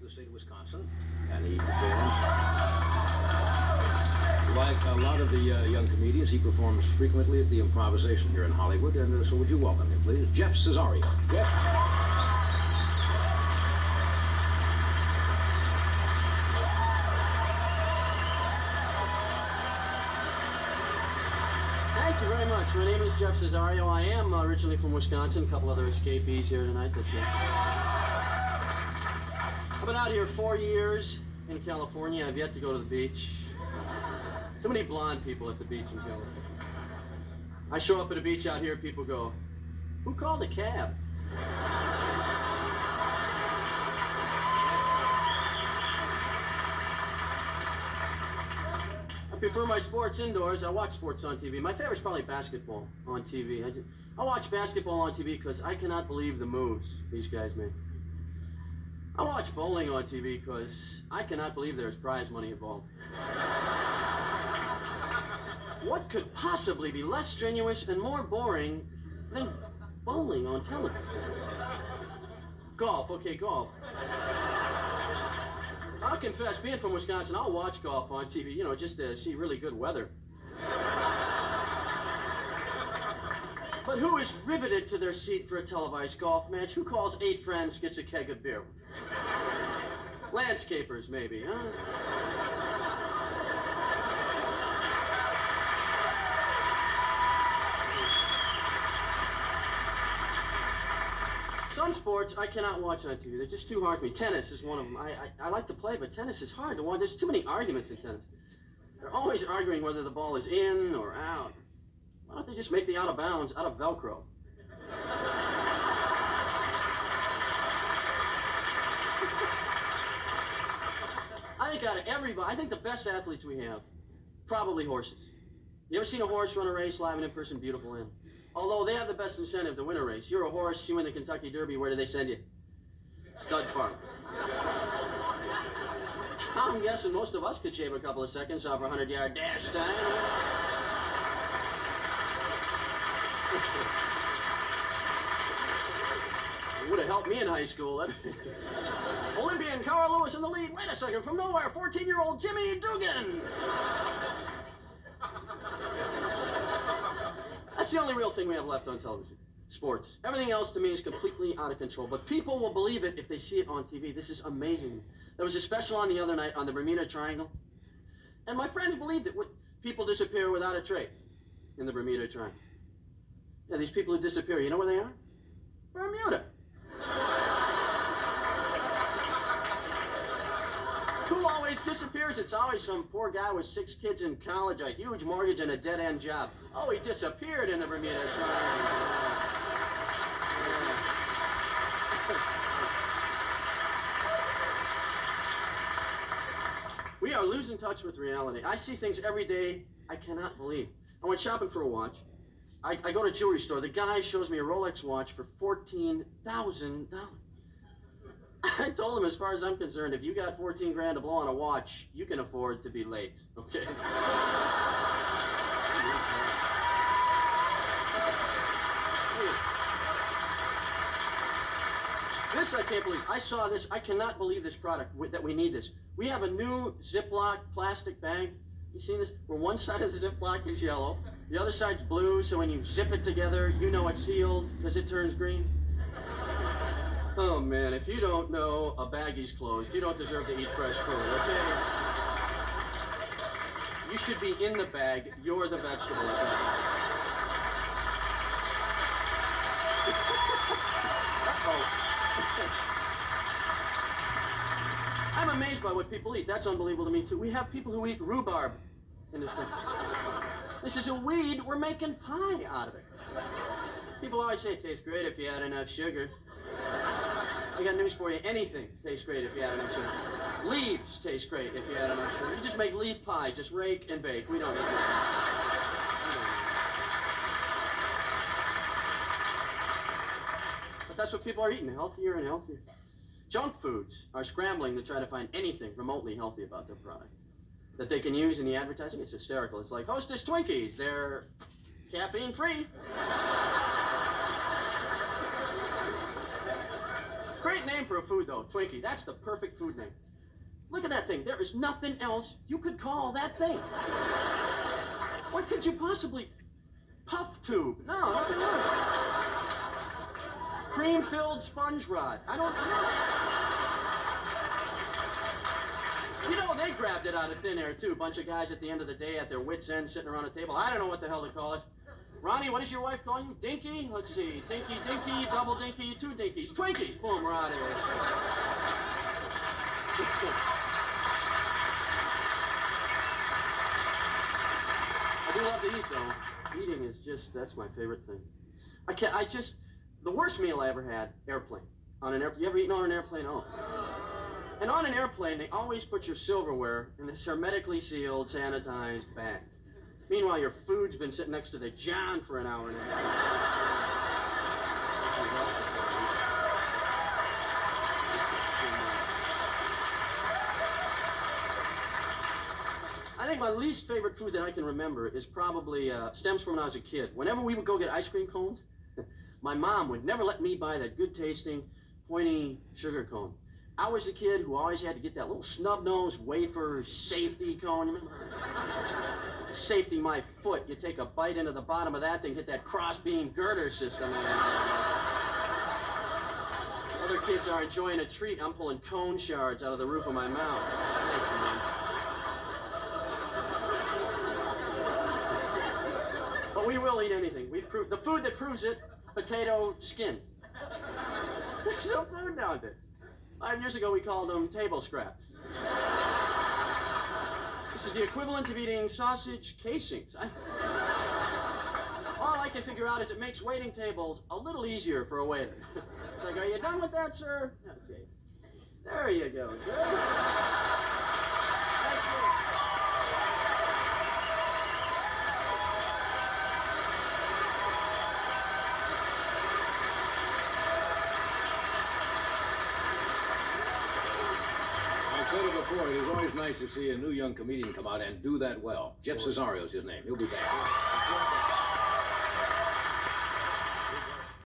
the state of Wisconsin, and he performs like a lot of the young comedians. He performs frequently at the Improvisation here in Hollywood, and so would you welcome him, please, Jeff Cesario. Jeff. Thank you very much. My name is Jeff Cesario. I am originally from Wisconsin. A couple other escapees here tonight. That's right. I've been out here 4 years in California. I've yet to go to the beach. Too many blonde people at the beach in California. I show up at a beach out here, people go, "Who called a cab?" I prefer my sports indoors. I watch sports on TV. My favorite's probably basketball on TV. I watch basketball on TV because I cannot believe the moves these guys make. I watch bowling on TV because I cannot believe there's prize money involved. What could possibly be less strenuous and more boring than bowling on television? Golf, okay, golf. I'll confess, being from Wisconsin, I'll watch golf on TV, you know, just to see really good weather. But who is riveted to their seat for a televised golf match? Who calls 8 friends, gets a keg of beer? Landscapers, maybe, huh? Some sports I cannot watch on TV. They're just too hard for me. Tennis is one of them. I like to play, but tennis is hard to watch. There's too many arguments in tennis. They're always arguing whether the ball is in or out. Why don't they just make the out of bounds out of Velcro? I think out of everybody, I think the best athletes we have, probably horses. You ever seen a horse run a race live and in person? Beautiful animal. Although they have the best incentive to win a race. You're a horse, you win the Kentucky Derby, where do they send you? Stud farm. I'm guessing most of us could shave a couple of seconds off our 100-yard dash time. It would have helped me in high school. Olympian Carl Lewis in the lead. Wait a second, from nowhere, 14-year-old Jimmy Dugan. That's the only real thing we have left on television. Sports. Everything else to me is completely out of control. But people will believe it if they see it on TV. This is amazing. There was a special on the other night on the Bermuda Triangle. And my friends believed it. People disappear without a trace in the Bermuda Triangle. Yeah, these people who disappear, you know where they are? Bermuda. Who always disappears? It's always some poor guy with 6 kids in college, a huge mortgage, and a dead-end job. Oh, he disappeared in the Bermuda Triangle. We are losing touch with reality. I see things every day I cannot believe. I went shopping for a watch. I go to a jewelry store. The guy shows me a Rolex watch for $14,000. I told him, as far as I'm concerned, if you got 14 grand to blow on a watch, you can afford to be late, okay? This I can't believe. I saw this. I cannot believe this product, that we need this. We have a new Ziploc plastic bag. You seen this? Where one side of the Ziploc is yellow, the other side's blue, so when you zip it together, you know it's sealed because it turns green. Oh man, if you don't know a baggie's closed, you don't deserve to eat fresh food, okay? You should be in the bag, you're the vegetable bag. I'm amazed by what people eat. That's unbelievable to me too. We have people who eat rhubarb in this country. This is a weed, we're making pie out of it. People always say it tastes great if you add enough sugar. I got news for you. Anything tastes great if you add enough sugar. Leaves taste great if you add enough sugar. You just make leaf pie, just rake and bake. We don't need that. But that's what people are eating, healthier and healthier. Junk foods are scrambling to try to find anything remotely healthy about their product that they can use in the advertising. It's hysterical. It's like Hostess Twinkies. They're caffeine-free. Great name for a food, though, Twinkie. That's the perfect food name. Look at that thing. There is nothing else you could call that thing. What could you possibly... Puff tube? No, nothing else. Cream-filled sponge rod. I don't know. You know, they grabbed it out of thin air, too. A bunch of guys at the end of the day at their wits' end sitting around a table. I don't know what the hell to call it. Ronnie, what does your wife call you? Dinky? Let's see. Dinky, dinky, double dinky, 2 dinkies. Twinkies. Boom, we're out of here. I do love to eat, though. Eating is just, that's my favorite thing. The worst meal I ever had, airplane. On an airplane. You ever eaten on an airplane? Oh. And on an airplane, they always put your silverware in this hermetically sealed, sanitized bag. Meanwhile, your food's been sitting next to the John for an hour and a half. I think my least favorite food that I can remember is probably, stems from when I was a kid. Whenever we would go get ice cream cones, my mom would never let me buy that good-tasting, pointy sugar cone. I was the kid who always had to get that little snub-nosed wafer safety cone. Remember? Safety my foot. You take a bite into the bottom of that thing, hit that cross-beam girder system. Other kids are enjoying a treat. I'm pulling cone shards out of the roof of my mouth. Thanks, Mom. But we will eat anything. The food that proves it, potato skins. There's no food nowadays. 5 years ago, we called them table scraps. This is the equivalent of eating sausage casings. All I can figure out is it makes waiting tables a little easier for a waiter. It's like, are you done with that, sir? Okay. There you go, sir. Thank you. I've said it before, it is always nice to see a new young comedian come out and do that well. Jeff Cesario is his name. He'll be back.